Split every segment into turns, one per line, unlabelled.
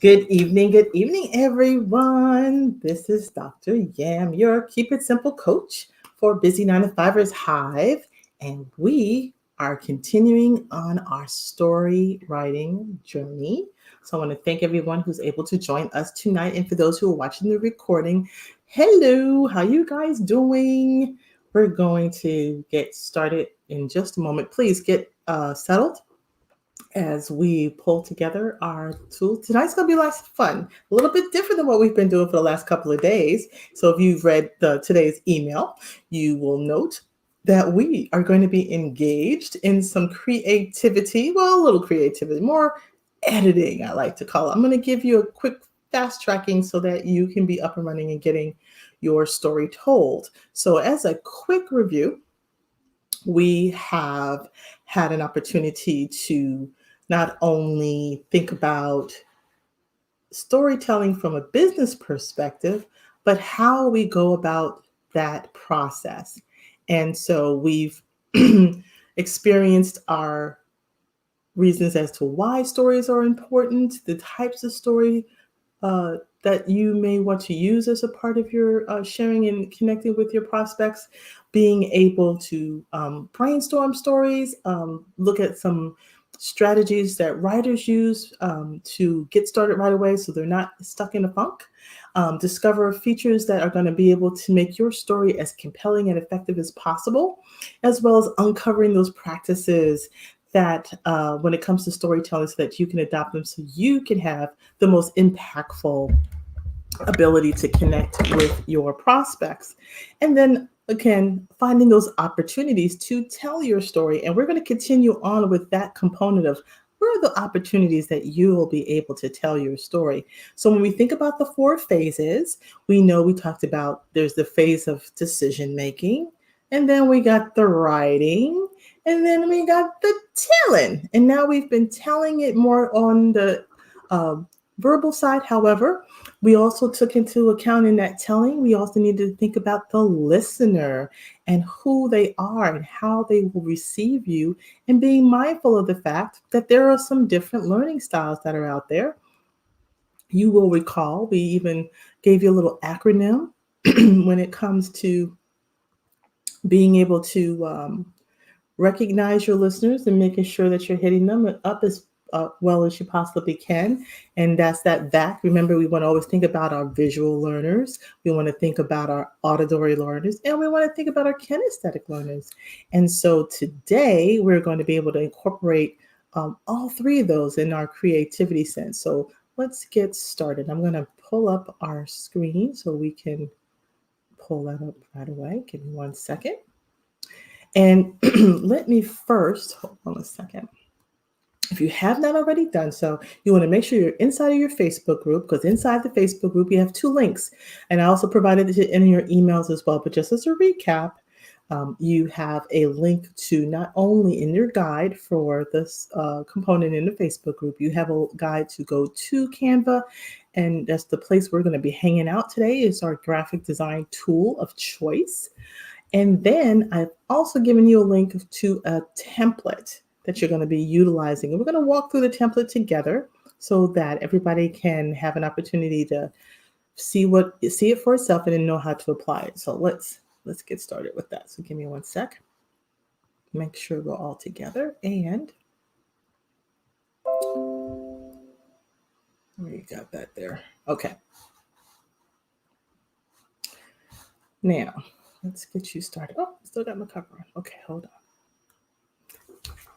Good evening, everyone. This is Dr. Yam, your Keep It Simple coach for Busy 9 to 5ers Hive, and we are continuing on our story writing journey. So I want to thank everyone who's able to join us tonight, and for those who are watching the recording, hello, how you guys doing? We're going to get started in just a moment. Please get settled as we pull together our tools. Tonight's going to be lots of fun, a little bit different than what we've been doing for the last couple of days. So if you've read today's email, you will note that we are going to be engaged in some creativity, well, a little creativity, more editing, I like to call it. I'm going to give you a quick fast tracking so that you can be up and running and getting your story told. So as a quick review, we have had an opportunity to not only think about storytelling from a business perspective, but how we go about that process. And so we've experienced our reasons as to why stories are important, the types of story uh, that you may want to use as a part of your sharing and connecting with your prospects, being able to brainstorm stories, look at some strategies that writers use to get started right away so they're not stuck in a funk. Discover features that are going to be able to make your story as compelling and effective as possible, as well as uncovering those practices that when it comes to storytelling so that you can adopt them so you can have the most impactful ability to connect with your prospects. And then again, finding those opportunities to tell your story. And we're going to continue on with that component of where are the opportunities that you will be able to tell your story. So when we think about the four phases, we know we talked about there's the phase of decision making, and then we got the writing, and then we got the telling. And now we've been telling it more on the uh, verbal side. However, we also took into account in that telling, we also need to think about the listener and who they are and how they will receive you, and being mindful of the fact that there are some different learning styles that are out there. You will recall we even gave you a little acronym when it comes to being able to recognize your listeners and making sure that you're hitting them up as well as you possibly can. And that's that VAC. Remember, we want to always think about our visual learners, we want to think about our auditory learners, and we want to think about our kinesthetic learners. And so today we're going to be able to incorporate all three of those in our creativity sense. So let's get started. I'm going to pull up our screen so we can pull that up right away. Give me 1 second. And let me first, hold on a second. If you have not already done so, you want to make sure you're inside of your Facebook group, because inside the Facebook group, you have two links. And I also provided it in your emails as well. But just as a recap, you have a link to not only in your guide for this component in the Facebook group, you have a guide to go to Canva. And that's the place we're going to be hanging out today, is our graphic design tool of choice. And then I've also given you a link to a template that you're going to be utilizing. And we're going to walk through the template together so that everybody can have an opportunity to see it for itself and then know how to apply it. So let's get started with that. So give me 1 sec. Make sure we're all together, and we got that there. Okay. Now let's get you started. Oh, still got my cover on. Okay, hold on.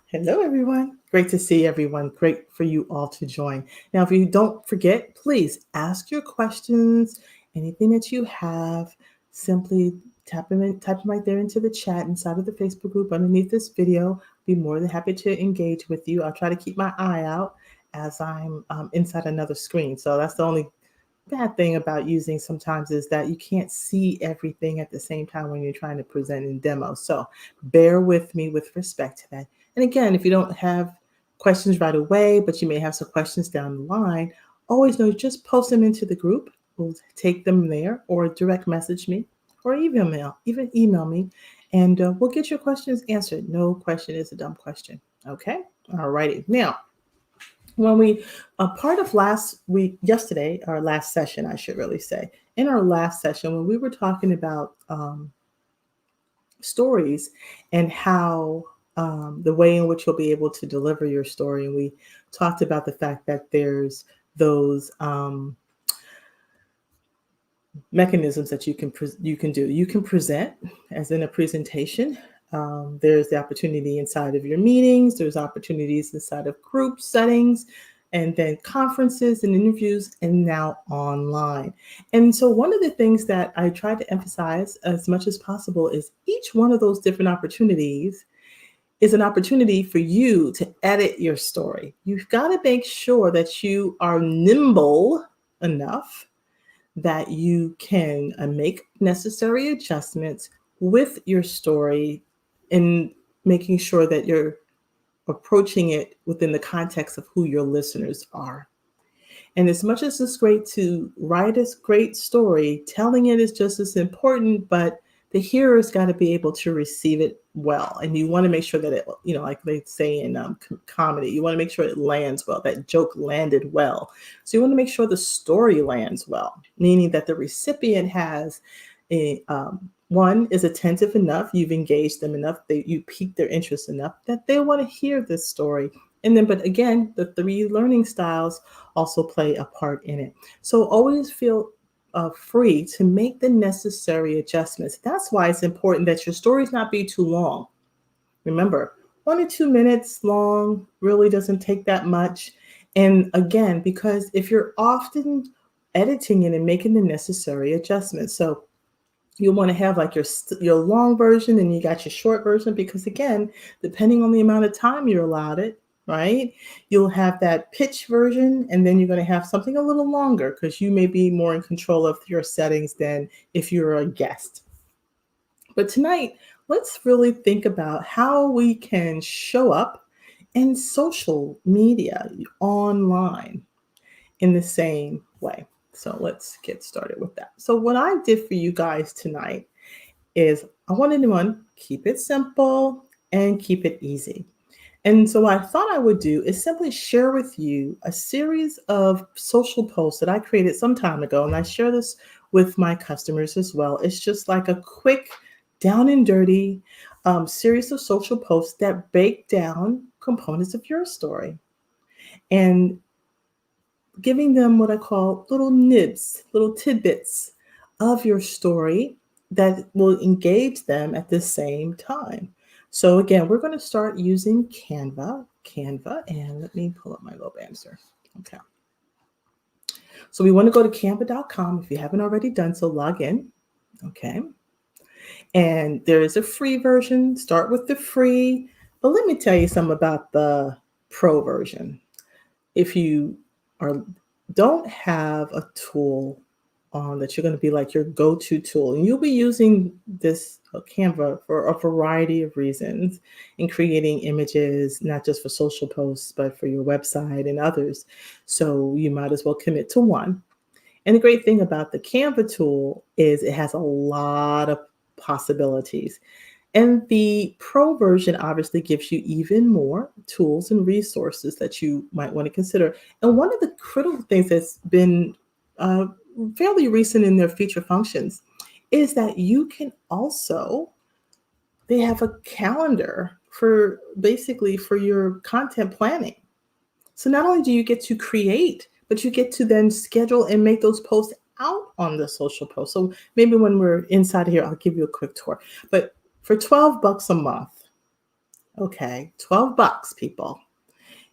Hello, everyone. Great to see everyone. Great for you all to join. Now, if you don't forget, please ask your questions. Anything that you have, simply type them right there into the chat inside of the Facebook group underneath this video. Be more than happy to engage with you. I'll try to keep my eye out as I'm inside another screen. So that's the only bad thing about using sometimes, is that you can't see everything at the same time when you're trying to present in demo. So bear with me with respect to that. And again, if you don't have questions right away, but you may have some questions down the line, always know, just post them into the group. We'll take them there, or direct message me, or even email me, and we'll get your questions answered. No question is a dumb question. Okay. All righty. Now, When we, a part of last week, yesterday, our last session, I should really say, in our last session, when we were talking about stories and how the way in which you'll be able to deliver your story, and we talked about the fact that there's those mechanisms that you can do. You can present as in a presentation. There's the opportunity inside of your meetings. There's opportunities inside of group settings, and then conferences and interviews, and now online. And so, one of the things that I try to emphasize as much as possible is each one of those different opportunities is an opportunity for you to edit your story. You've got to make sure that you are nimble enough that you can make necessary adjustments with your story and making sure that you're approaching it within the context of who your listeners are. And as much as it's great to write a great story, telling it is just as important, but the hearer's got to be able to receive it well. And you want to make sure that it, like they say in comedy, you want to make sure it lands well, that joke landed well. So you want to make sure the story lands well, meaning that the recipient has one, is attentive enough, you've engaged them enough, that you pique their interest enough that they want to hear this story. And then, but again, the 3 learning styles also play a part in it. So always feel free to make the necessary adjustments. That's why it's important that your stories not be too long. Remember, 1 or 2 minutes long really doesn't take that much. And again, because if you're often editing it and making the necessary adjustments, so you want to have like your long version and you got your short version, because again, depending on the amount of time you're allowed it, right? You'll have that pitch version, and then you're going to have something a little longer because you may be more in control of your settings than if you're a guest. But tonight, let's really think about how we can show up in social media, online, in the same way. So let's get started with that. So what I did for you guys tonight is I wanted to keep it simple and keep it easy. And so what I thought I would do is simply share with you a series of social posts that I created some time ago. And I share this with my customers as well. It's just like a quick down and dirty series of social posts that break down components of your story and giving them what I call little nibs, little tidbits of your story that will engage them at the same time. So again, we're going to start using Canva, and let me pull up my little answer. Okay. So we want to go to canva.com. If you haven't already done so, log in. Okay. And there is a free version. Start with the free. But let me tell you something about the pro version. If you don't have a tool that you're going to be like your go-to tool, and you'll be using this Canva for a variety of reasons in creating images, not just for social posts, but for your website and others. So you might as well commit to one. And the great thing about the Canva tool is it has a lot of possibilities. And the pro version obviously gives you even more tools and resources that you might want to consider. And one of the critical things that's been fairly recent in their feature functions is that you can also, they have a calendar for basically for your content planning. So not only do you get to create, but you get to then schedule and make those posts out on the social post. So maybe when we're inside of here, I'll give you a quick tour. But for $12 a month, okay, $12, people,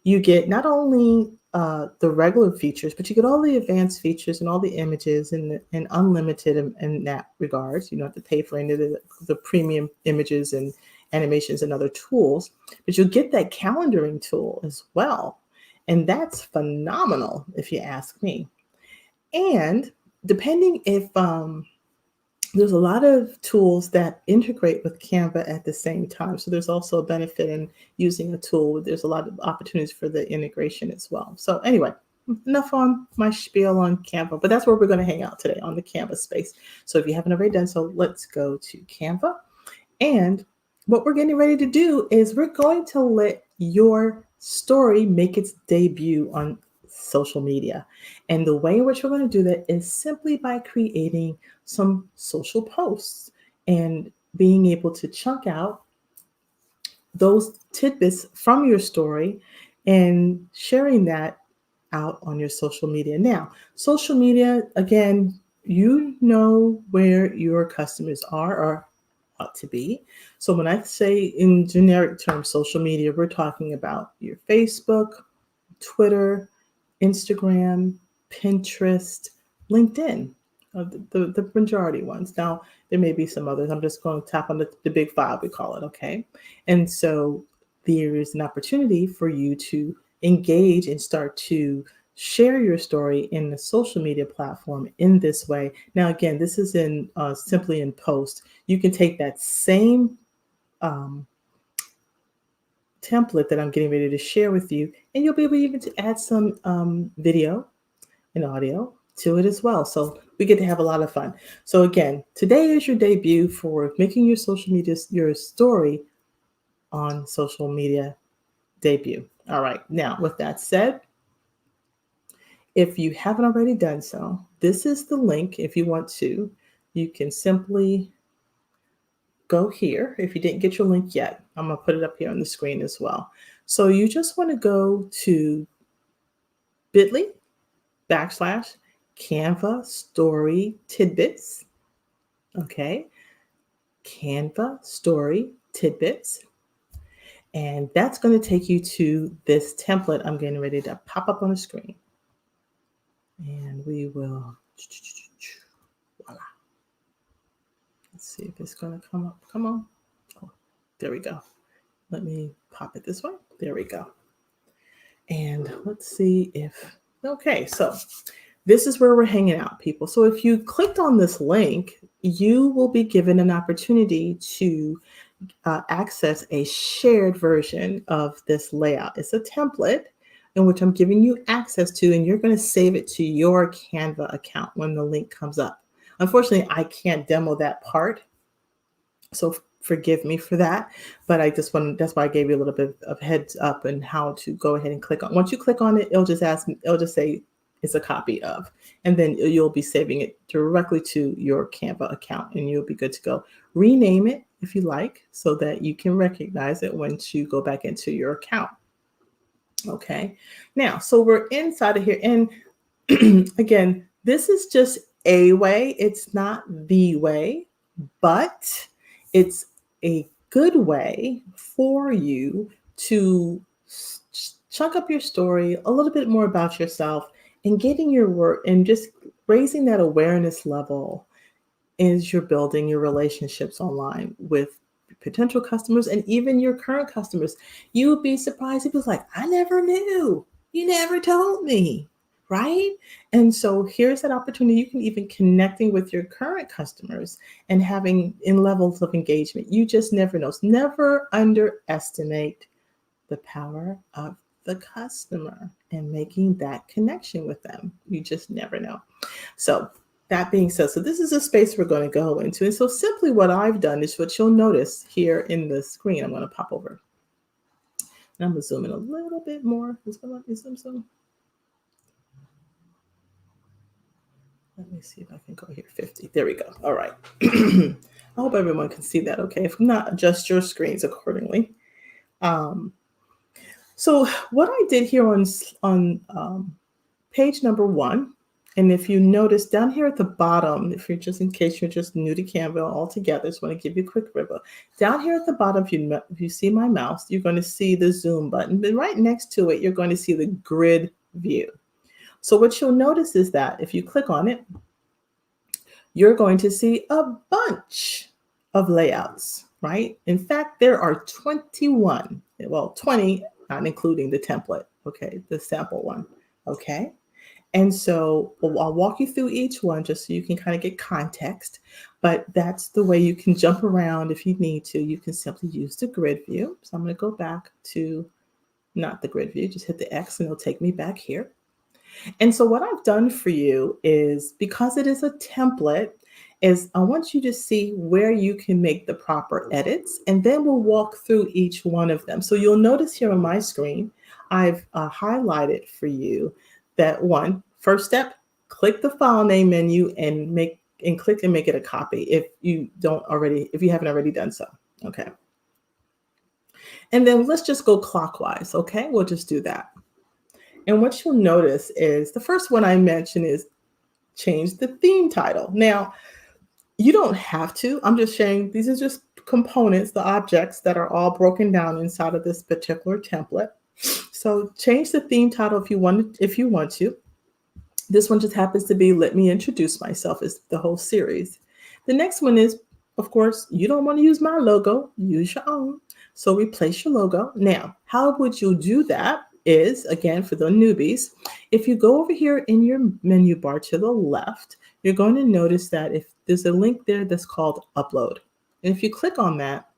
you get not only the regular features, but you get all the advanced features and all the images and unlimited in that regards. You don't have to pay for any of the premium images and animations and other tools, but you'll get that calendaring tool as well. And that's phenomenal if you ask me. And depending if there's a lot of tools that integrate with Canva at the same time. So there's also a benefit in using a tool. There's a lot of opportunities for the integration as well. So anyway, enough on my spiel on Canva, but that's where we're going to hang out today, on the Canva space. So if you haven't already done so, let's go to Canva. And what we're getting ready to do is we're going to let your story make its debut on social media. And the way in which we're going to do that is simply by creating some social posts and being able to chunk out those tidbits from your story and sharing that out on your social media. Now, social media, again, you know where your customers are or ought to be. So when I say in generic terms, social media, we're talking about your Facebook, Twitter, Instagram, Pinterest, LinkedIn, the majority ones. Now, there may be some others. I'm just going to tap on the big five, we call it, okay? And so there is an opportunity for you to engage and start to share your story in the social media platform in this way. Now, again, this is in simply in post. You can take that same template that I'm getting ready to share with you, and you'll be able even to add some video and audio to it as well. So we get to have a lot of fun. So again, today is your debut for making your social media, your story on social media debut. All right. Now, with that said, if you haven't already done so, this is the link. If you want to, you can simply go here. If you didn't get your link yet, I'm going to put it up here on the screen as well. So you just want to go to bit.ly/Canva story tidbits. Okay. Canva story tidbits. And that's going to take you to this template I'm getting ready to pop up on the screen. And we will, voila. Let's see if it's going to come up. Come on. Oh, there we go. Let me pop it this way. There we go. And let's see if, okay, so this is where we're hanging out, people. So if you clicked on this link, you will be given an opportunity to access a shared version of this layout. It's a template in which I'm giving you access to, and you're going to save it to your Canva account when the link comes up. Unfortunately, I can't demo that part, so forgive me for that, but I just want, that's why I gave you a little bit of heads up and how to go ahead and click on. Once you click on it, it'll just say it's a copy of, and then you'll be saving it directly to your Canva account, and you'll be good to go. Rename it if you like, so that you can recognize it once you go back into your account. Okay, now, so we're inside of here, and again, this is just a way. It's not the way, but it's a good way for you to chunk up your story a little bit more about yourself and getting your work and just raising that awareness level as you're building your relationships online with potential customers and even your current customers. You would be surprised if it's like, I never knew. You never told me. Right? And so here's that opportunity. You can even connecting with your current customers and having in levels of engagement. You just never know. So never underestimate the power of the customer and making that connection with them. You just never know. So that being said, so this is a space we're going to go into. And so simply what I've done is what you'll notice here in the screen. I'm going to pop over. And I'm going to zoom in a little bit more. It's going to let me zoom. Let me see if I can go here, 50. There we go. All right. I hope everyone can see that, okay? If not, adjust your screens accordingly. So what I did here on page number 1, and if you notice down here at the bottom, if you're just, in case you're just new to Canva altogether, just want to give you a quick river. Down here at the bottom, if you see my mouse, you're going to see the zoom button. But right next to it, you're going to see the grid view. So what you'll notice is that if you click on it, you're going to see a bunch of layouts, right? In fact, there are 21, well, 20, not including the template, okay, the sample one, okay? And so I'll walk you through each one just so you can kind of get context, but that's the way you can jump around if you need to. You can simply use the grid view. So I'm going to go back to, not the grid view, just hit the X and it'll take me back here. And so what I've done for you is, because it is a template, is I want you to see where you can make the proper edits, and then we'll walk through each one of them. So you'll notice here on my screen, I've highlighted for you that first step, click the file name menu and click and make it a copy if you haven't already done so. Okay. And then let's just go clockwise. Okay. We'll just do that. And what you'll notice is the first one I mentioned is change the theme title. Now, you don't have to. I'm just sharing, these are just components, the objects that are all broken down inside of this particular template. So change the theme title if you want to. This one just happens to be Let Me Introduce Myself, is the whole series. The next one is, of course, you don't want to use my logo, use your own. So replace your logo. Now, how would you do that? Is, again, for the newbies, if you go over here in your menu bar to the left, you're going to notice that if there's a link there that's called Upload. And if you click on that,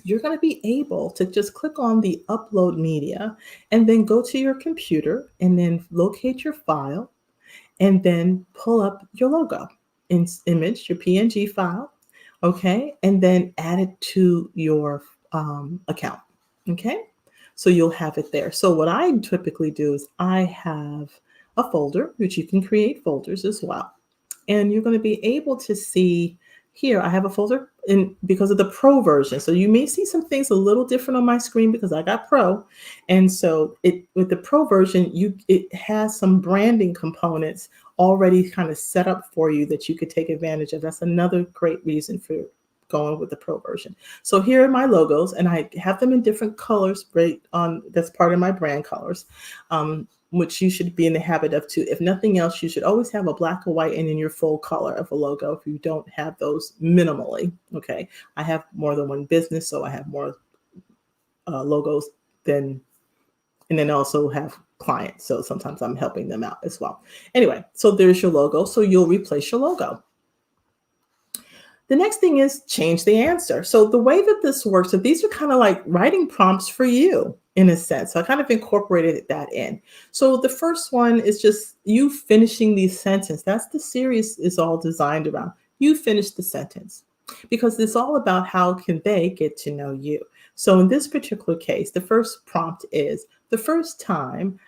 you're going to be able to just click on the Upload Media and then go to your computer and then locate your file and then pull up your logo in image, your PNG file, okay, and then add it to your account, okay? So you'll have it there. So what I typically do is I have a folder, which you can create folders as well. And you're going to be able to see here, I have a folder because of the Pro version. So you may see some things a little different on my screen because I got Pro. And so with the Pro version, it has some branding components already kind of set up for you that you could take advantage of. That's another great reason for going with the Pro version. So here are my logos, and I have them in different colors, right? That's part of my brand colors, which you should be in the habit of too. If nothing else, you should always have a black or white and in your full color of a logo if you don't have those minimally. Okay, I have more than one business, so I have more logos and then also have clients. So sometimes I'm helping them out as well. Anyway, so there's your logo. So you'll replace your logo. The next thing is change the answer. So the way that this works, so these are kind of like writing prompts for you in a sense. So I kind of incorporated that in. So the first one is just you finishing the sentence. That's the series is all designed around. You finish the sentence because it's all about how can they get to know you. So in this particular case, the first prompt is the first time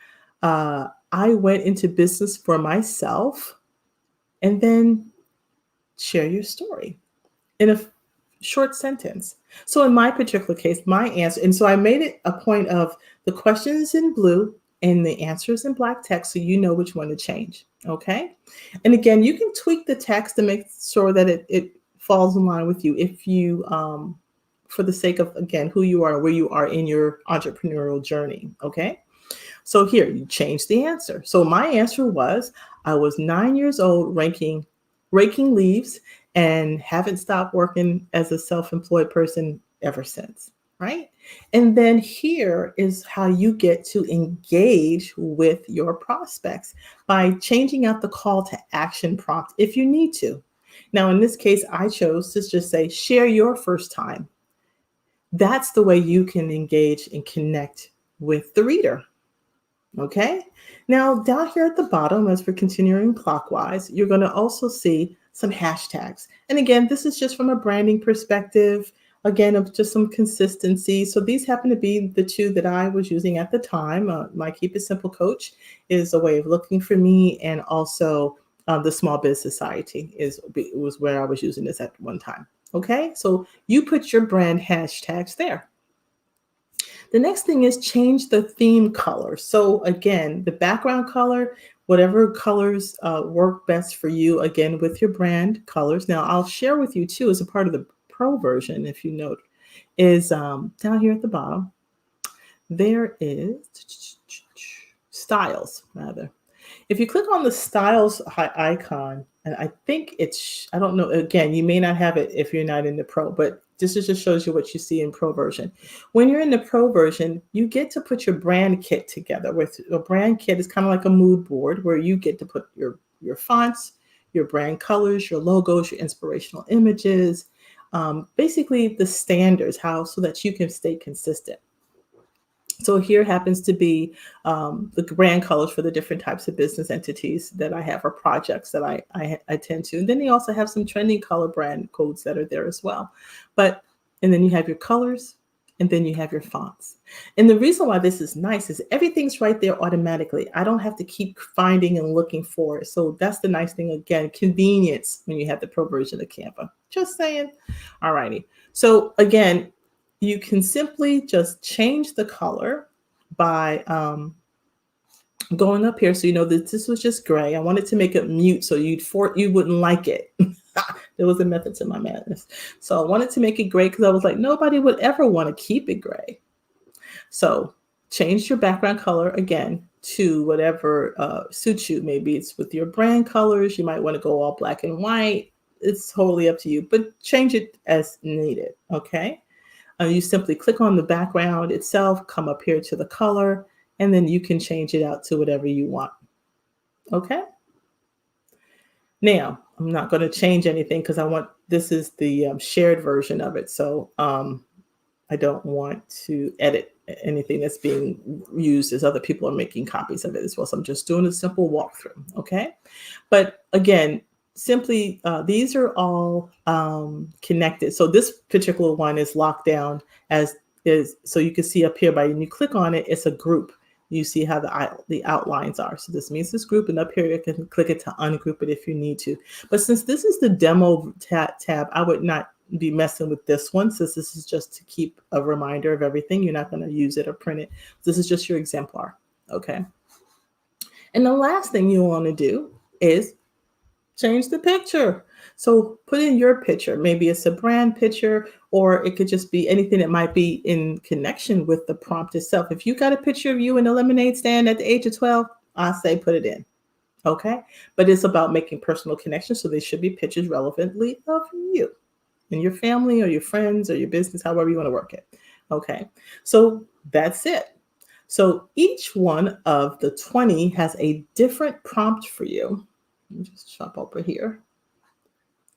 I went into business for myself, and then share your story in a short sentence. So in my particular case, my answer, and so I made it a point of the questions in blue and the answers in black text so you know which one to change, okay? And again, you can tweak the text to make sure that it falls in line with you if you, for the sake of, again, who you are, where you are in your entrepreneurial journey, okay? So here, you change the answer. So my answer was, I was 9 years old raking leaves and haven't stopped working as a self-employed person ever since, right? And then here is how you get to engage with your prospects by changing out the call to action prompt if you need to. Now, in this case, I chose to just say, share your first time. That's the way you can engage and connect with the reader. Okay. Now, down here at the bottom, as we're continuing clockwise, you're going to also see some hashtags. And again, this is just from a branding perspective, again, of just some consistency. So these happen to be the two that I was using at the time. My Keep It Simple Coach is a way of looking for me, and also the Small Biz Society was where I was using this at one time. Okay, so you put your brand hashtags there. The next thing is change the theme color. So again, the background color, whatever colors work best for you, again, with your brand colors. Now, I'll share with you too, as a part of the Pro version, if you note, is down here at the bottom, there is styles, rather. If you click on the styles icon, and I think I don't know, again, you may not have it if you're not in the Pro, but this just shows you what you see in Pro version. When you're in the Pro version, you get to put your brand kit together. With a brand kit is kind of like a mood board where you get to put your fonts, your brand colors, your logos, your inspirational images, basically the standards, so that you can stay consistent. So here happens to be the brand colors for the different types of business entities that I have, or projects that I attend to. And then they also have some trending color brand codes that are there as well. And then you have your colors and then you have your fonts. And the reason why this is nice is everything's right there automatically. I don't have to keep finding and looking for it. So that's the nice thing, again, convenience when you have the pro version of Canva. Just saying. All righty. So again, you can simply just change the color by going up here. So you know that this was just gray. I wanted to make it mute so you wouldn't like it. There was a method to my madness. So I wanted to make it gray because I was like, nobody would ever want to keep it gray. So change your background color again to whatever suits you. Maybe it's with your brand colors. You might want to go all black and white. It's totally up to you, but change it as needed. Okay. You simply click on the background itself, come up here to the color, and then you can change it out to whatever you want. Okay. Now, I'm not going to change anything because this is the shared version of it. So I don't want to edit anything that's being used as other people are making copies of it as well. So I'm just doing a simple walkthrough. Okay. But again, simply, these are all connected. So this particular one is locked down so you can see up here when you click on it, it's a group. You see how the outlines are. So this means this group, and up here you can click it to ungroup it if you need to. But since this is the demo tab, I would not be messing with this one, since this is just to keep a reminder of everything. You're not going to use it or print it. This is just your exemplar. Okay. And the last thing you want to do is change the picture. So put in your picture. Maybe it's a brand picture, or it could just be anything that might be in connection with the prompt itself. If you got a picture of you in a lemonade stand at the age of 12, I say put it in. Okay. But it's about making personal connections. So they should be pictures relevantly of you and your family or your friends or your business, however you want to work it. Okay. So that's it. So each one of the 20 has a different prompt for you. Let me just jump over here.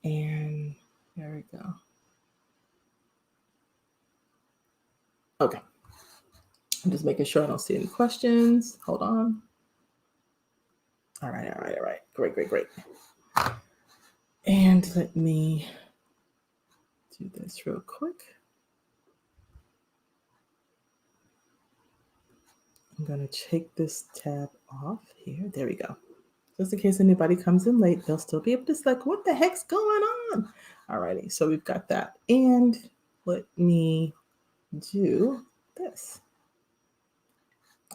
And there we go. Okay. I'm just making sure I don't see any questions. Hold on. All right. Great. And let me do this real quick. I'm going to take this tab off here. There we go. Just in case anybody comes in late, they'll still be able to select what the heck's going on. All righty, so we've got that. And let me do this.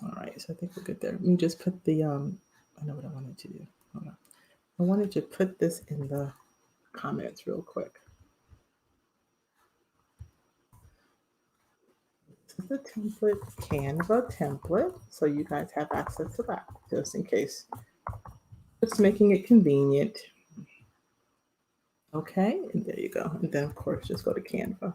All right, so I think we're good there. Let me just put the, I know what I wanted to do. Hold on. I wanted to put this in the comments real quick. This is the template, Canva template. So you guys have access to that just in case. Just making it convenient. Okay, and there you go. And then, of course, just go to Canva.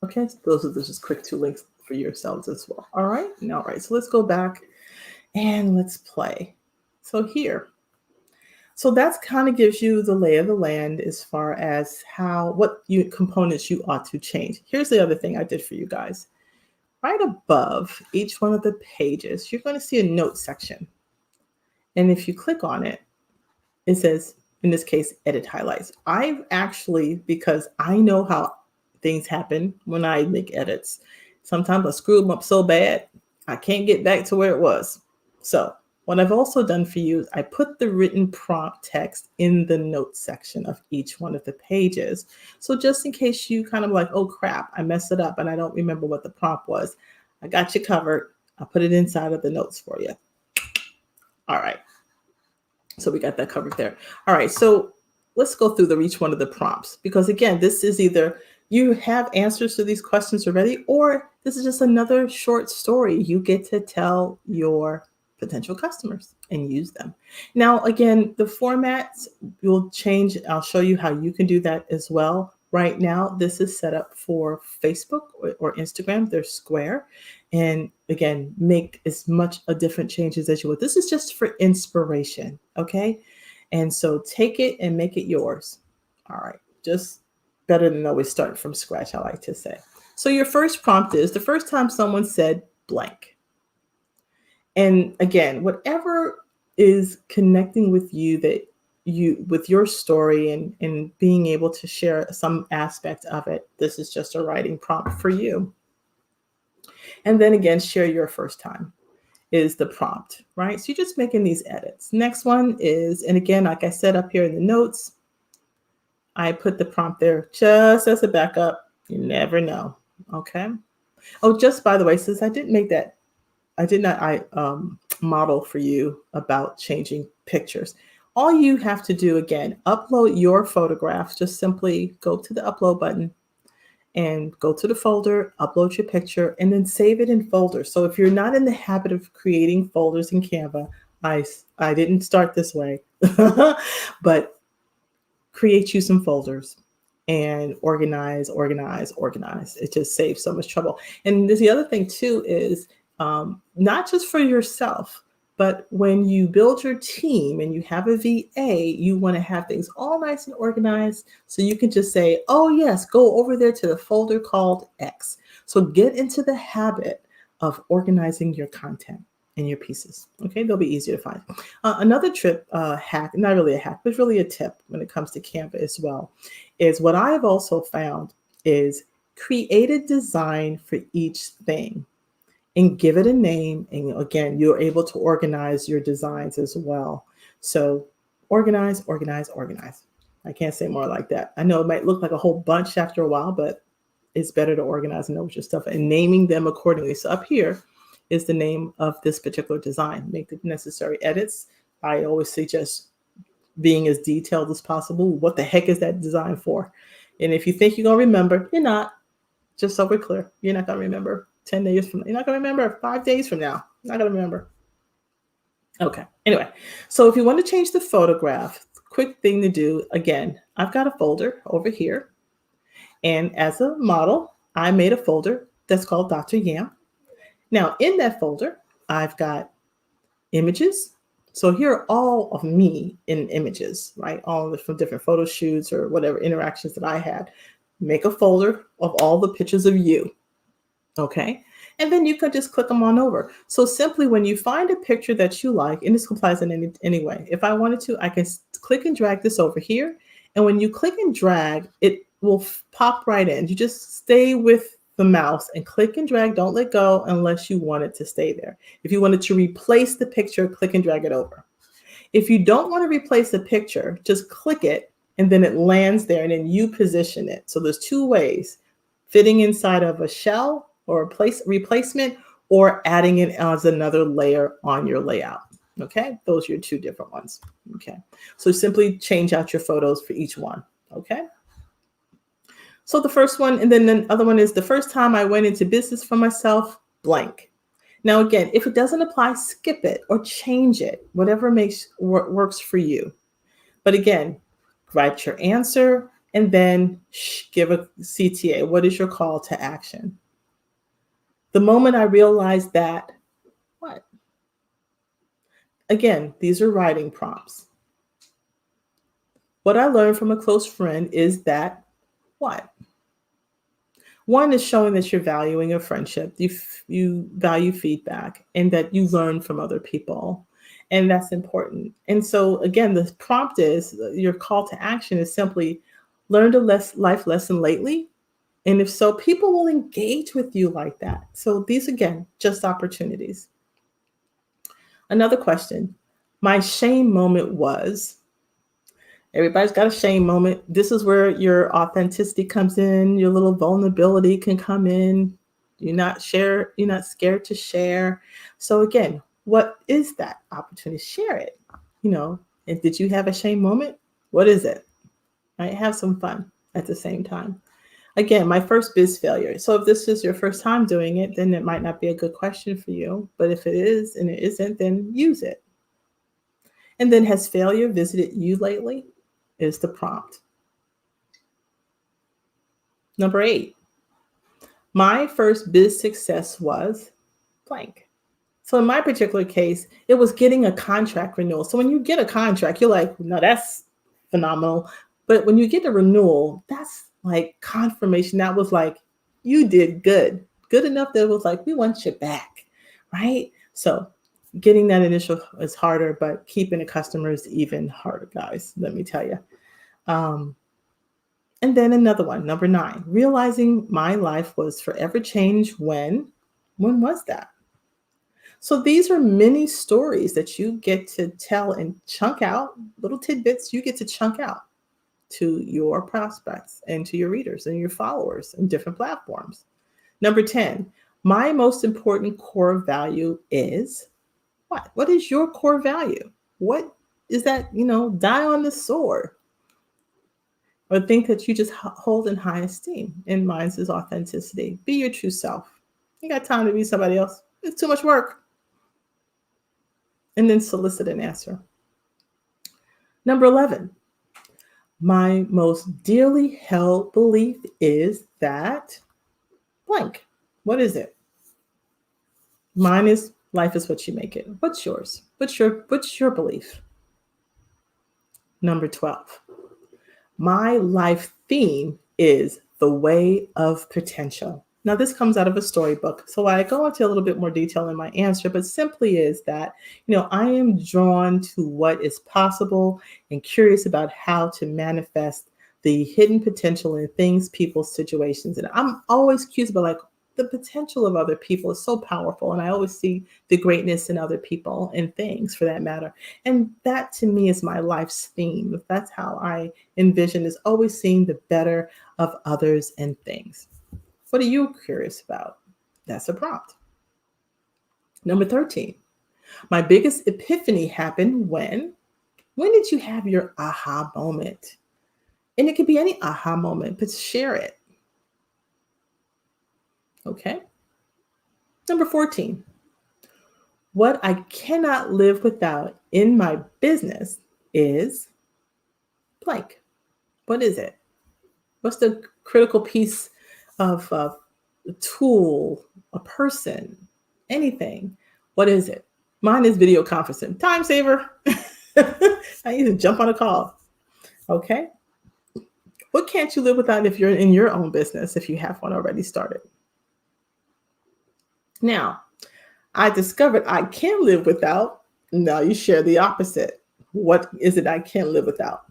Okay, so those are just quick 2 links for yourselves as well. All right, so let's go back and let's play. So here, so that's kind of gives you the lay of the land as far as what components you ought to change. Here's the other thing I did for you guys. Right above each one of the pages, you're going to see a note section. And if you click on it, it says, in this case, edit highlights. I've actually, because I know how things happen when I make edits, sometimes I screw them up so bad, I can't get back to where it was. So what I've also done for you is I put the written prompt text in the notes section of each one of the pages. So just in case you kind of like, oh crap, I messed it up and I don't remember what the prompt was, I got you covered. I'll put it inside of the notes for you. All right. So we got that covered there. All right. So let's go through each one of the prompts, because again, this is either you have answers to these questions already, or this is just another short story you get to tell your potential customers and use them. Now, again, the formats will change. I'll show you how you can do that as well. Right now, this is set up for Facebook or Instagram. They're square. And again, make as much a different changes as you would. This is just for inspiration, okay? And so take it and make it yours. All right, just better than always starting from scratch, I like to say. So your first prompt is the first time someone said blank. And again, whatever is connecting with you that you with your story and being able to share some aspect of it. This is just a writing prompt for you. And then again, share your first time is the prompt, right? So you're just making these edits. Next one is, and again, like I said up here in the notes, I put the prompt there just as a backup. You never know. Okay. Oh, just by the way, since I didn't make that, I did not model for you about changing pictures. All you have to do, again, upload your photographs. Just simply go to the upload button and go to the folder, upload your picture, and then save it in folders. So if you're not in the habit of creating folders in Canva, I didn't start this way, but create you some folders and organize. It just saves so much trouble. And the other thing too is not just for yourself, but when you build your team and you have a VA, you want to have things all nice and organized. So you can just say, oh yes, go over there to the folder called X. So get into the habit of organizing your content and your pieces. Okay, they'll be easy to find. Another hack, not really a hack, but really a tip when it comes to Canva as well, is what I've also found is create a design for each thing and give it a name. And again, you're able to organize your designs as well. So organize. I can't say more like that. I know it might look like a whole bunch after a while, but it's better to organize and know your stuff and naming them accordingly. So up here is the name of this particular design. Make the necessary edits. I always suggest being as detailed as possible. What the heck is that design for? And if you think you're going to remember, you're not. Just so we're clear, you're not going to remember 10 days from now. You're not going to remember 5 days from now. You're not going to remember. Okay. Anyway, so if you want to change the photograph, quick thing to do, again, I've got a folder over here. And as a model, I made a folder that's called Dr. Yam. Now, in that folder, I've got images. So here are all of me in images, right? All from different photo shoots or whatever interactions that I had. Make a folder of all the pictures of you. Okay. And then you could just click them on over. So simply when you find a picture that you like, and this applies in any way, if I wanted to, I can click and drag this over here. And when you click and drag, it will pop right in. You just stay with the mouse and click and drag. Don't let go unless you want it to stay there. If you wanted to replace the picture, click and drag it over. If you don't want to replace the picture, just click it and then it lands there and then you position it. So there's two ways: fitting inside of a shell or a replacement, or adding it as another layer on your layout. Okay, those are your two different ones. Okay, so simply change out your photos for each one. Okay. So the first one, and then the other one is the first time I went into business for myself, blank. Now, again, if it doesn't apply, skip it or change it, whatever works for you. But again, write your answer and then give a CTA. What is your call to action? The moment I realized that, what? Again, these are writing prompts. What I learned from a close friend is that, what? One is showing that you're valuing a friendship, you value feedback, and that you learn from other people. And that's important. And so again, the prompt is, your call to action is simply learned a life lesson lately. And if so, people will engage with you like that. So these, again, just opportunities. Another question. My shame moment was, everybody's got a shame moment. This is where your authenticity comes in. Your little vulnerability can come in. You're not scared to share. So again, what is that opportunity? Share it. And did you have a shame moment? What is it? Right? Have some fun at the same time. Again, my first biz failure. So if this is your first time doing it, then it might not be a good question for you. But if it is and it isn't, then use it. And then, has failure visited you lately? Is the prompt. Number 8. My first biz success was blank. So in my particular case, it was getting a contract renewal. So when you get a contract, you're like, no, that's phenomenal. But when you get a renewal, that's like confirmation. That was like, you did good enough that it was like, we want you back, right? So Getting that initial is harder, but keeping a customer is even harder, guys. Let me tell you. Um, and then another one, number 9, realizing my life was forever changed when. When was that? So these are many stories that you get to tell and chunk out, little tidbits you get to chunk out to your prospects and to your readers and your followers in different platforms. Number 10, my most important core value is what? What is your core value? What is that, die on the sword or think that you just hold in high esteem? And mine is authenticity. Be your true self. You got time to be somebody else. It's too much work. And then solicit an answer. Number 11, my most dearly held belief is that blank. What is it? Mine is life is what you make it. What's yours? What's your belief? Number 12, my life theme is the way of potential. Now, this comes out of a storybook, so I go into a little bit more detail in my answer, but simply is that, I am drawn to what is possible and curious about how to manifest the hidden potential in things, people, situations. And I'm always curious about the potential of other people is so powerful. And I always see the greatness in other people and things for that matter. And that to me is my life's theme. If that's how I envision, is always seeing the better of others and things. What are you curious about? That's a prompt. Number 13, my biggest epiphany happened when? When did you have your aha moment? And it could be any aha moment, but share it. Okay. Number 14, what I cannot live without in my business is blank. What is it? What's the critical piece of a tool, a person, anything? What is it? Mine is video conferencing. Time saver. I need to jump on a call. Okay. What can't you live without if you're in your own business, if you have one already started? Now, I discovered I can live without. Now you share the opposite. What is it I can't live without?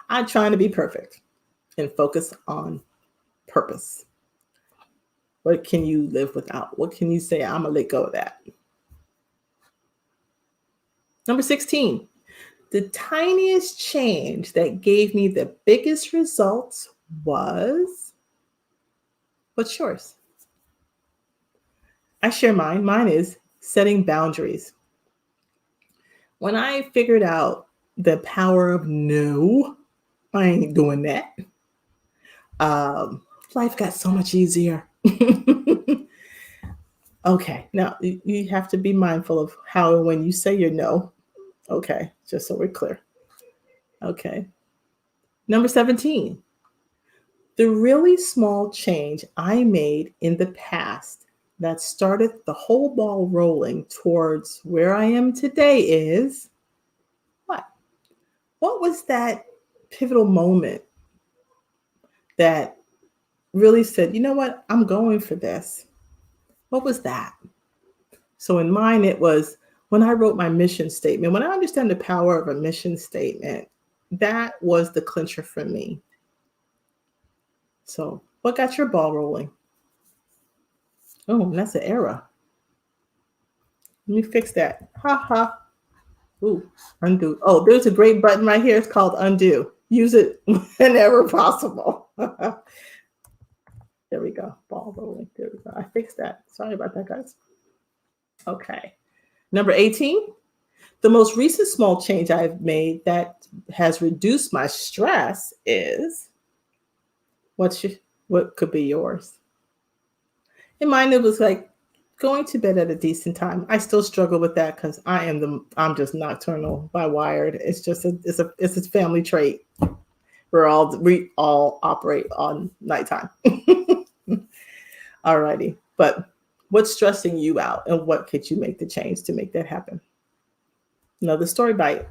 I'm trying to be perfect and focus on purpose. What can you live without? What can you say, I'm going to let go of that? Number 16, the tiniest change that gave me the biggest results was, what's yours? I share mine. Mine is setting boundaries. When I figured out the power of no, I ain't doing that. Life got so much easier. Okay, now you have to be mindful of how and when you say your no. Okay, just so we're clear. Okay. Number 17, the really small change I made in the past that started the whole ball rolling towards where I am today is what? What was that pivotal moment that really said, you know what, I'm going for this? What was that? So in mine, it was when I wrote my mission statement. When I understand the power of a mission statement, that was the clincher for me. So what got your ball rolling? Oh, that's an error. Let me fix that. Ha ha. Ooh, undo. Oh, there's a great button right here. It's called undo. Use it whenever possible. There we go. Ball rolling. There we go. I fixed that. Sorry about that, guys. Okay. Number 18, the most recent small change I've made that has reduced my stress is what could be yours? In mine, it was like going to bed at a decent time. I still struggle with that because I'm just nocturnal by wired. It's just it's a family trait. We all operate on nighttime. Alrighty, but what's stressing you out, and what could you make the change to make that happen? Another story bite.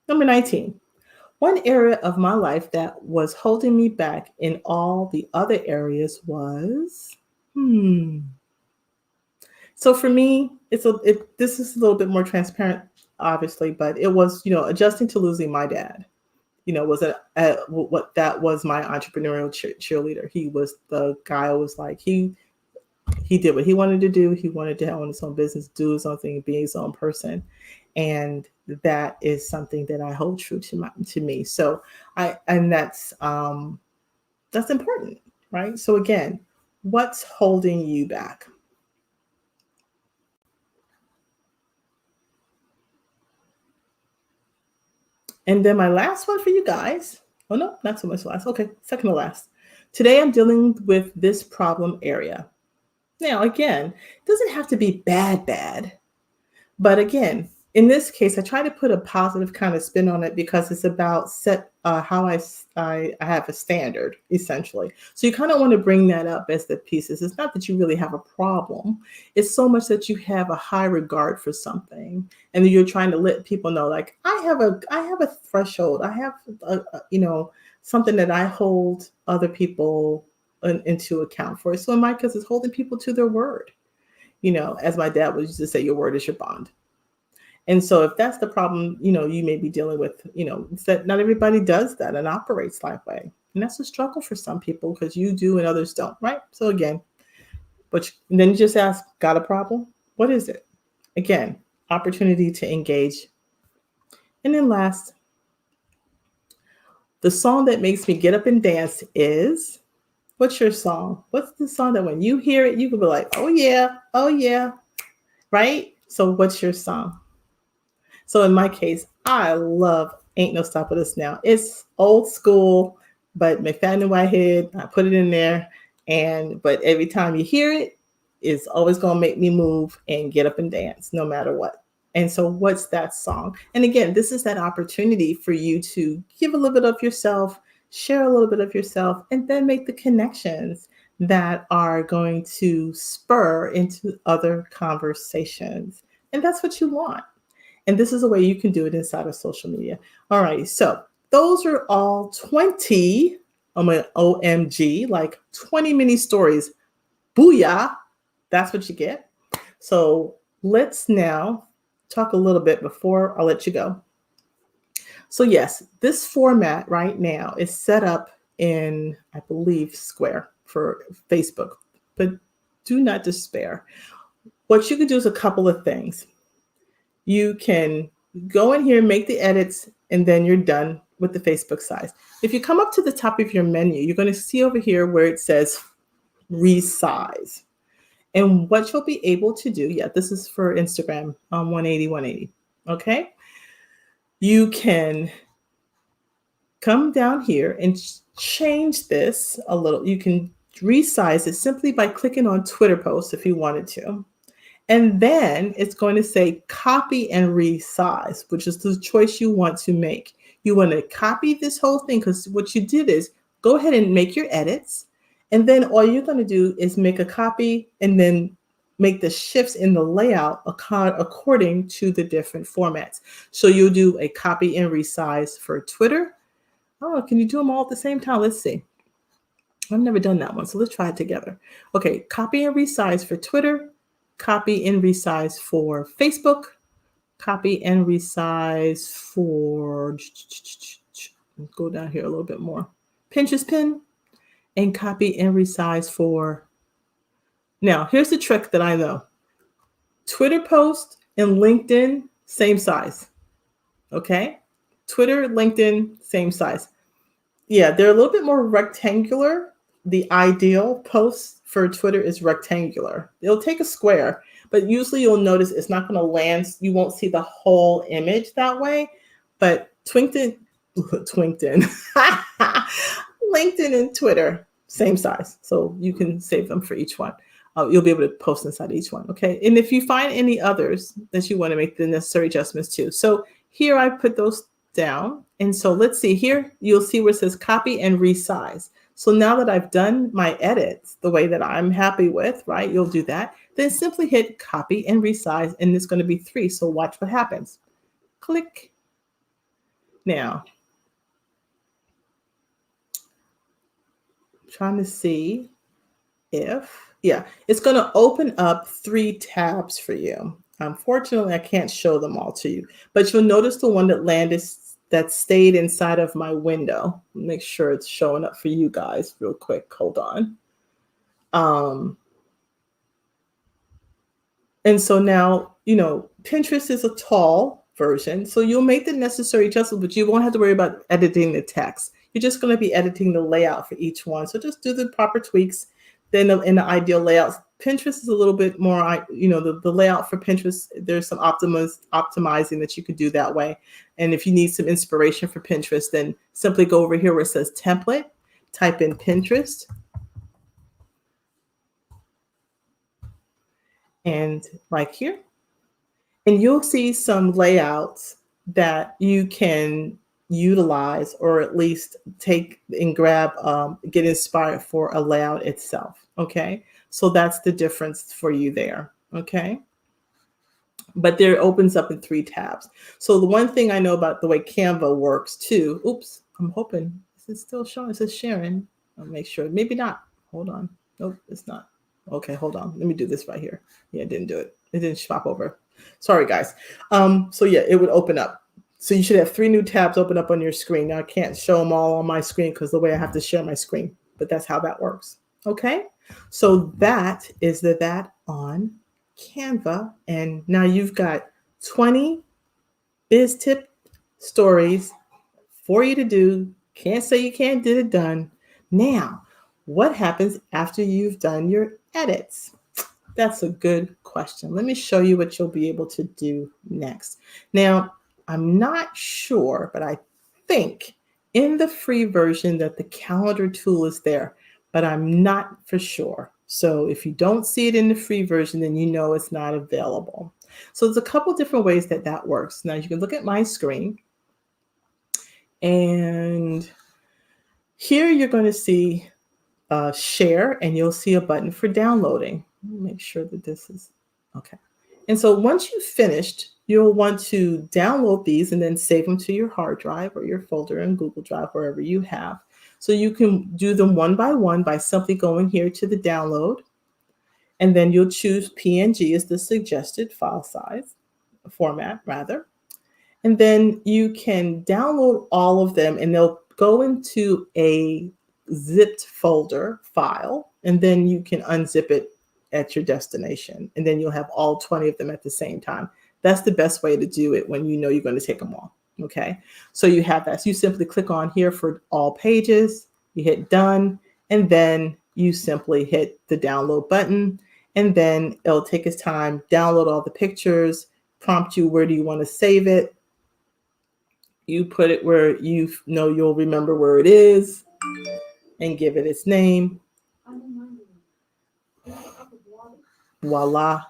Number 19. One area of my life that was holding me back in all the other areas was So for me, this is a little bit more transparent, obviously, but it was, adjusting to losing my dad. Was what that was my entrepreneurial cheerleader. He was the guy who was like, he did what he wanted to do. He wanted to own his own business, do his own thing, be his own person. And that is something that I hold true to me. So that's important, right? So again, what's holding you back? And then my last one for you guys. Oh no, not so much last. Okay, second to last. Today I'm dealing with this problem area. Now, again, it doesn't have to be bad. But again, in this case, I try to put a positive kind of spin on it because it's about how I have a standard, essentially. So you kind of want to bring that up as the pieces. It's not that you really have a problem. It's so much that you have a high regard for something, and you're trying to let people know, like, I have a threshold. I have something that I hold other people into account for. So in my case, it's holding people to their word. As my dad would used to say, your word is your bond. And so if that's the problem, you may be dealing with, it's that not everybody does that and operates that way. And that's a struggle for some people because you do and others don't, right? So again, and then you just ask, got a problem? What is it? Again, opportunity to engage. And then last, the song that makes me get up and dance is, what's your song? What's the song that when you hear it, you can be like, oh yeah, right? So what's your song? So in my case, I love Ain't No Stopping Us Now. It's old school, but McFadden Whitehead, I put it in there. But every time you hear it, it's always going to make me move and get up and dance no matter what. And so what's that song? And again, this is that opportunity for you to give a little bit of yourself, share a little bit of yourself, and then make the connections that are going to spur into other conversations. And that's what you want. And this is a way you can do it inside of social media. All right. So those are all 20, OMG, like 20 mini stories. Booyah. That's what you get. So let's now talk a little bit before I let you go. So yes, this format right now is set up in, I believe, Square for Facebook, but do not despair. What you can do is a couple of things. You can go in here, make the edits, and then you're done with the Facebook size. If you come up to the top of your menu, you're going to see over here where it says resize. And what you'll be able to do, this is for Instagram, 180. Okay. You can come down here and change this a little. You can resize it simply by clicking on Twitter posts if you wanted to. And then it's going to say copy and resize, which is the choice you want to make. You want to copy this whole thing because what you did is go ahead and make your edits. And then all you're going to do is make a copy and then make the shifts in the layout according to the different formats. So you'll do a copy and resize for Twitter. Oh, can you do them all at the same time? Let's see. I've never done that one. So let's try it together. Okay, copy and resize for Twitter. Copy and resize for Facebook, copy and resize for, go down here a little bit more, Pinterest pin, and copy and resize for, now here's the trick that I know. Twitter post and LinkedIn, same size. Okay? Twitter, LinkedIn, same size. Yeah, they're a little bit more rectangular. The ideal post for Twitter is rectangular. It'll take a square, but usually you'll notice it's not going to land. You won't see the whole image that way. But LinkedIn, LinkedIn and Twitter, same size. So you can save them for each one. You'll be able to post inside each one. Okay. And if you find any others that you want to make the necessary adjustments to. So here I put those down. And so let's see here, you'll see where it says copy and resize. So now that I've done my edits the way that I'm happy with, right, you'll do that. Then simply hit copy and resize, and it's going to be 3. So watch what happens. Click. Now, I'm trying to see. it's going to open up 3 tabs for you. Unfortunately, I can't show them all to you, but you'll notice the one that stayed inside of my window. Make sure it's showing up for you guys real quick. Hold on. And so now, Pinterest is a tall version, so you'll make the necessary adjustments, but you won't have to worry about editing the text. You're just going to be editing the layout for each one. So just do the proper tweaks. Then in the ideal layouts, Pinterest is a little bit more, the layout for Pinterest, there's some optimizing that you could do that way. And if you need some inspiration for Pinterest, then simply go over here where it says template, type in Pinterest. And right here. And you'll see some layouts that you can utilize, or at least take and grab, get inspired for a layout itself. Okay. So that's the difference for you there. Okay. But there, it opens up in 3 tabs. So the one thing I know about the way Canva works too, oops, I'm hoping, is it still showing? It says sharing. I'll make sure. Maybe not. Hold on. Nope, it's not. Okay, hold on. Let me do this right here. Yeah, it didn't do it. It didn't swap over. Sorry, guys. So yeah, it would open up. So you should have 3 new tabs open up on your screen. Now I can't show them all on my screen because the way I have to share my screen, but that's how that works. Okay, so that is that on Canva. And now you've got 20 biz tip stories for you to do. Can't say you can't get it done. Now, what happens after you've done your edits? That's a good question. Let me show you what you'll be able to do next. Now, I'm not sure, but I think in the free version that the calendar tool is there, but I'm not for sure. So if you don't see it in the free version, then you know it's not available. So there's a couple different ways that works. Now you can look at my screen, and here you're going to see share, and you'll see a button for downloading. Let me make sure that this is okay. And so once you've finished, you'll want to download these and then save them to your hard drive or your folder in Google Drive, wherever you have. So you can do them one by one by simply going here to the download, and then you'll choose PNG as the suggested file size, format rather. And then you can download all of them, and they'll go into a zipped folder file, and then you can unzip it at your destination, and then you'll have all 20 of them at the same time. That's the best way to do it when you know you're going to take them all. Okay, so you have that. So you simply click on here for all pages, you hit done, and then you simply hit the download button, and then it'll take its time, download all the pictures, prompt you where do you want to save it. You put it where you know you'll remember where it is, and give it its name. Voila.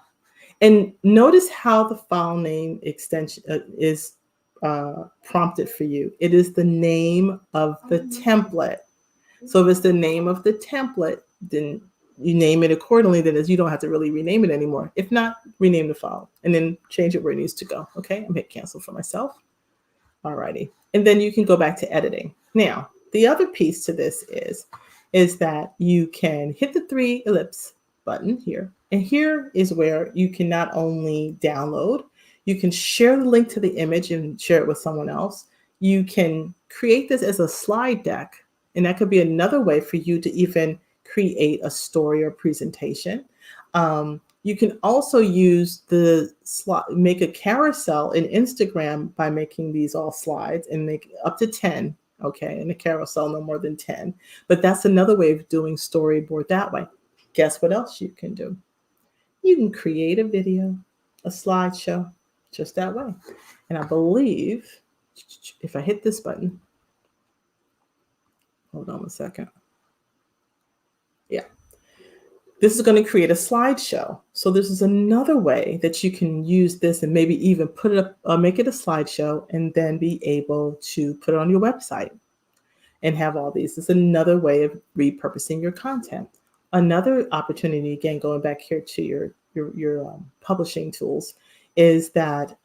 And notice how the file name extension is prompted for you. It is the name of the template. So if it's the name of the template, then you name it accordingly. Then you don't have to really rename it anymore. If not, rename the file and then change it where it needs to go. Okay, I'm hit cancel for myself. Alrighty, and then you can go back to editing. Now, the other piece to this is that you can hit the 3 ellipse button here. And here is where you can not only download, you can share the link to the image and share it with someone else. You can create this as a slide deck, and that could be another way for you to even create a story or presentation. You can also use make a carousel in Instagram by making these all slides and make up to 10. Okay, in a carousel, no more than 10. But that's another way of doing storyboard that way. Guess what else you can do? You can create a video, a slideshow, just that way. And I believe if I hit this button, hold on a second. Yeah. This is going to create a slideshow. So this is another way that you can use this and maybe even put it up, make it a slideshow, and then be able to put it on your website and have all these. It's another way of repurposing your content. Another opportunity, again, going back here to your publishing tools, is that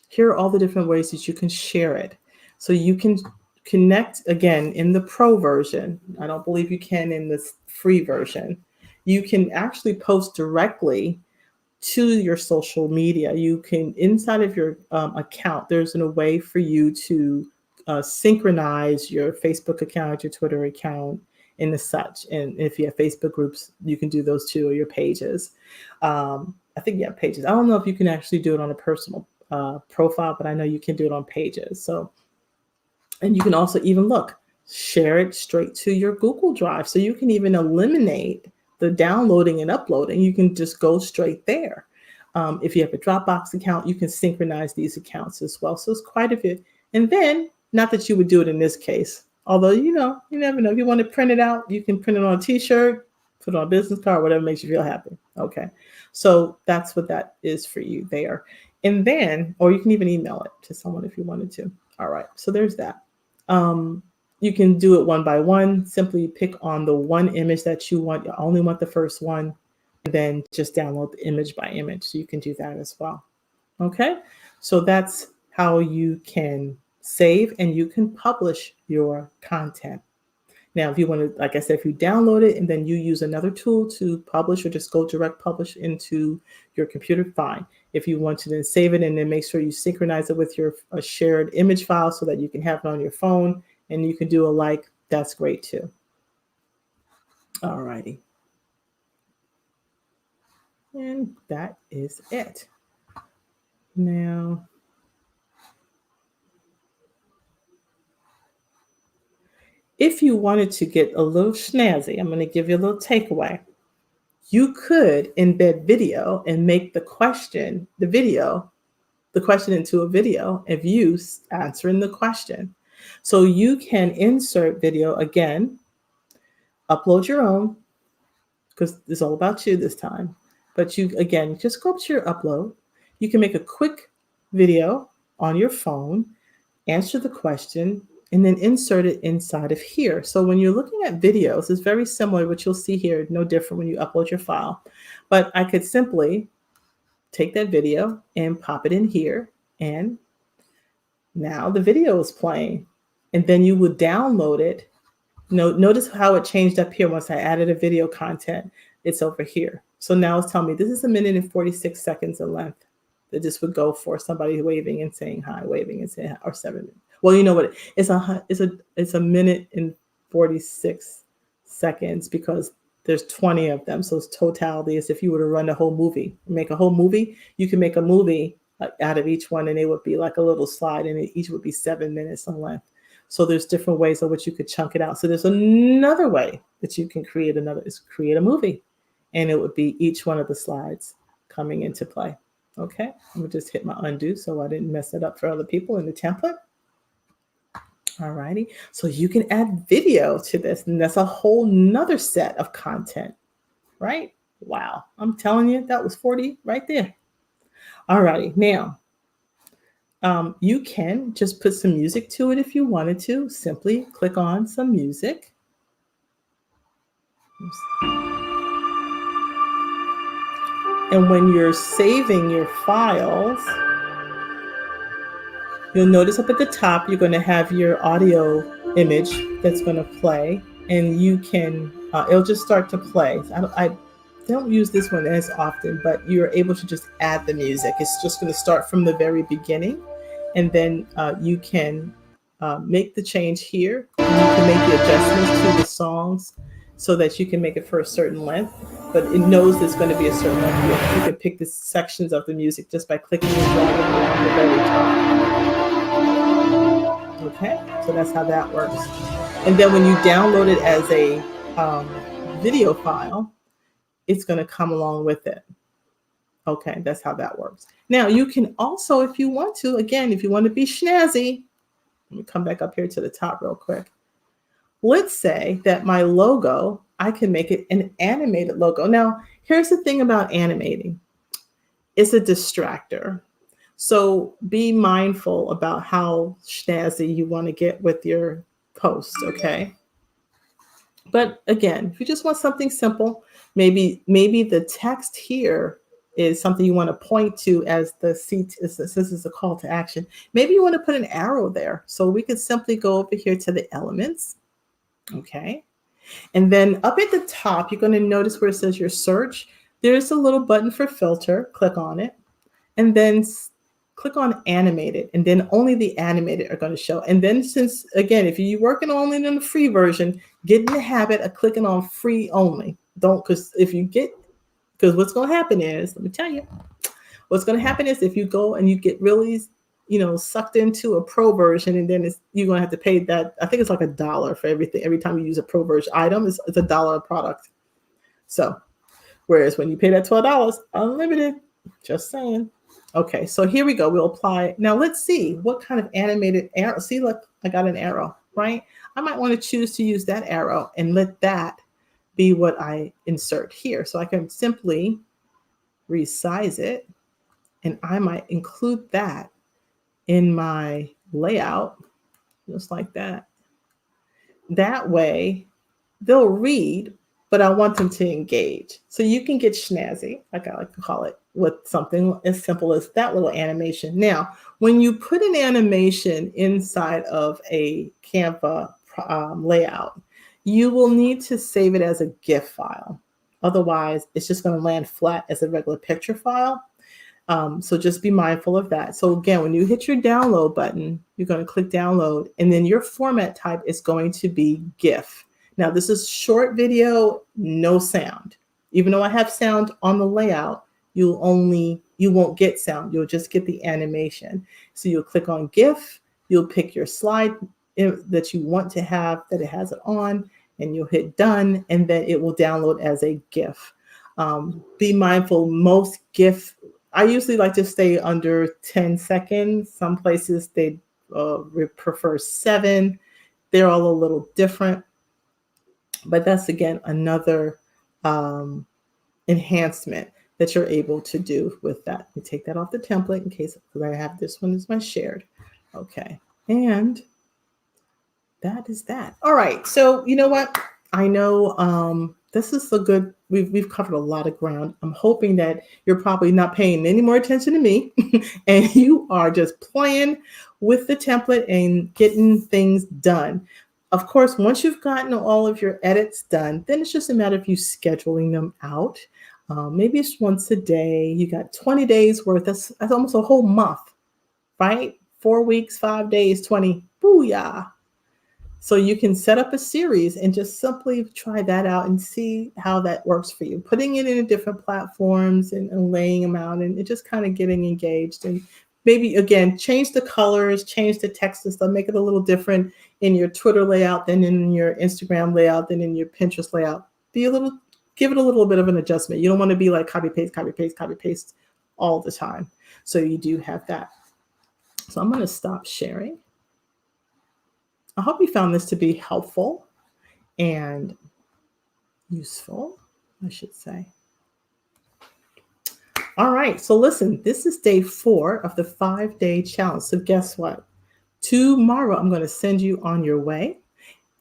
here are all the different ways that you can share it. So you can connect, again, in the pro version. I don't believe you can in this free version. you can actually post directly to your social media. You can, inside of your account, there's a way for you to synchronize your Facebook account, your Twitter account, and the such. And if you have Facebook groups, you can do those too, or your pages. I think you have pages. I don't know if you can actually do it on a personal profile, but I know you can do it on pages. So, and you can also even share it straight to your Google Drive. So you can even eliminate the downloading and uploading. You can just go straight there. If you have a Dropbox account, you can synchronize these accounts as well. So it's quite a bit. And then, not that you would do it in this case, although, you never know. If you want to print it out, you can print it on a t-shirt, put it on a business card, whatever makes you feel happy. Okay. So that's what that is for you there. And then, or you can even email it to someone if you wanted to. All right. So there's that. You can do it one by one. Simply pick on the one image that you want. You only want the first one, and then just download the image by image. So you can do that as well. Okay. So that's how you can save and you can publish your content. Now, if you want to, like I said, if you download it and then you use another tool to publish or just go direct publish into your computer, fine. If you want to then save it and then make sure you synchronize it with your shared image file so that you can have it on your phone and you can do a like, that's great too. All righty. And that is it. Now, if you wanted to get a little snazzy, I'm going to give you a little takeaway. You could embed video and make the question into a video of you answering the question. So you can insert video again, upload your own, because it's all about you this time. But you, again, just go up to your upload. You can make a quick video on your phone, answer the question, and then insert it inside of here. So when you're looking at videos, it's very similar to what you'll see here, no different when you upload your file. But I could simply take that video and pop it in here, and now the video is playing. And then you would download it. Notice how it changed up here once I added a video content. It's over here. So now it's telling me this is 1 minute and 46 seconds in length. That this would go for somebody waving and saying hi, waving and saying hi, or 7 minutes. Well, you know what? It's a minute and 46 seconds because there's 20 of them. So it's totality as if you were to run a whole movie, make a whole movie. You can make a movie out of each one, and it would be like a little slide, and each would be 7 minutes in length. So there's different ways in which you could chunk it out. So there's another way that you can create a movie, and it would be each one of the slides coming into play. Okay, I'm gonna just hit my undo so I didn't mess it up for other people in the template. All righty, so you can add video to this, and that's a whole nother set of content, right? Wow, I'm telling you, that was 40 right there. All righty, now you can just put some music to it if you wanted to. Simply click on some music. And when you're saving your files, you'll notice up at the top, you're going to have your audio image that's going to play, and you can, it'll just start to play. I don't use this one as often, but you're able to just add the music. It's just going to start from the very beginning, and then you can make the change here. And you can make the adjustments to the songs so that you can make it for a certain length, but it knows there's going to be a certain length. You can pick the sections of the music just by clicking and dragging along the very top. Okay, so that's how that works. And then when you download it as a video file, it's going to come along with it. Okay, that's how that works. Now you can also, if you want to, again, if you want to be snazzy, let me come back up here to the top real quick. Let's say that my logo, I can make it an animated logo. Now, here's the thing about animating. It's a distractor. So be mindful about how snazzy you want to get with your post, okay? But again, if you just want something simple, maybe the text here is something you want to point to as this is a call to action. Maybe you want to put an arrow there. So we could simply go over here to the elements. Okay. And then up at the top, you're going to notice where it says your search. There's a little button for filter. Click on it. And then click on animated. And then only the animated are going to show. And then since, again, if you're working only in the free version, get in the habit of clicking on free only. Because what's going to happen is, let me tell you, what's going to happen is if you go and you get really sucked into a pro version, and then you're going to have to pay that. I think it's like $1 for everything. Every time you use a pro version item, it's $1 a product. So, whereas when you pay that $12, unlimited, just saying. Okay, so here we go. We'll apply. Now let's see what kind of animated arrow. See, look, I got an arrow, right? I might want to choose to use that arrow and let that be what I insert here. So I can simply resize it, and I might include that in my layout, just like that. That way, they'll read, but I want them to engage. So you can get snazzy, like I like to call it, with something as simple as that little animation. Now, when you put an animation inside of a Canva layout, you will need to save it as a GIF file. Otherwise, it's just going to land flat as a regular picture file. So just be mindful of that. So again, when you hit your download button, you're going to click download, and then your format type is going to be GIF. Now, this is short video, no sound. Even though I have sound on the layout, you won't get sound. You'll just get the animation. So you'll click on GIF, you'll pick your slide that you want to have, that it has it on, and you'll hit done, and then it will download as a GIF. Be mindful, most GIF, I usually like to stay under 10 seconds. Some places they prefer 7. They're all a little different. But that's, again, another enhancement that you're able to do with that. Let me take that off the template in case, because I have this one as my shared. Okay. And that is that. All right. So you know what? I know this is a good, we've covered a lot of ground. I'm hoping that you're probably not paying any more attention to me and you are just playing with the template and getting things done. Of course, once you've gotten all of your edits done, then it's just a matter of you scheduling them out. Maybe it's once a day. You got 20 days worth. That's almost a whole month, right? 4 weeks, 5 days, 20. Booyah. So you can set up a series and just simply try that out and see how that works for you. Putting it in different platforms and laying them out and just kind of getting engaged. And maybe, again, change the colors, change the text and stuff, make it a little different in your Twitter layout than in your Instagram layout than in your Pinterest layout. Give it a little bit of an adjustment. You don't want to be like copy, paste, copy, paste, copy, paste all the time. So you do have that. So I'm going to stop sharing. I hope you found this to be helpful and useful, I should say. All right, so listen, this is day 4 of the 5-day challenge. So guess what? Tomorrow, I'm going to send you on your way.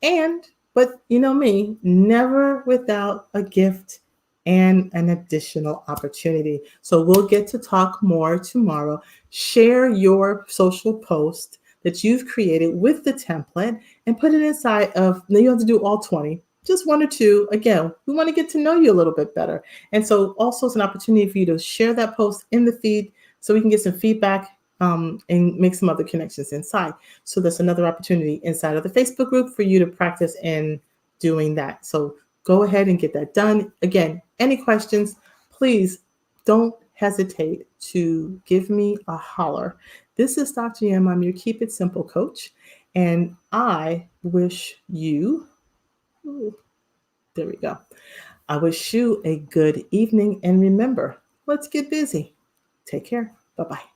But you know me, never without a gift and an additional opportunity. So we'll get to talk more tomorrow. Share your social post that you've created with the template and put it inside of, now you have to do all 20, just 1 or 2. Again, we want to get to know you a little bit better. And so also it's an opportunity for you to share that post in the feed so we can get some feedback and make some other connections inside. So that's another opportunity inside of the Facebook group for you to practice in doing that. So go ahead and get that done. Again, any questions, please don't hesitate to give me a holler. This is Dr. Yam. I'm your Keep It Simple coach. And I wish you, there we go. I wish you a good evening. And remember, let's get busy. Take care. Bye-bye.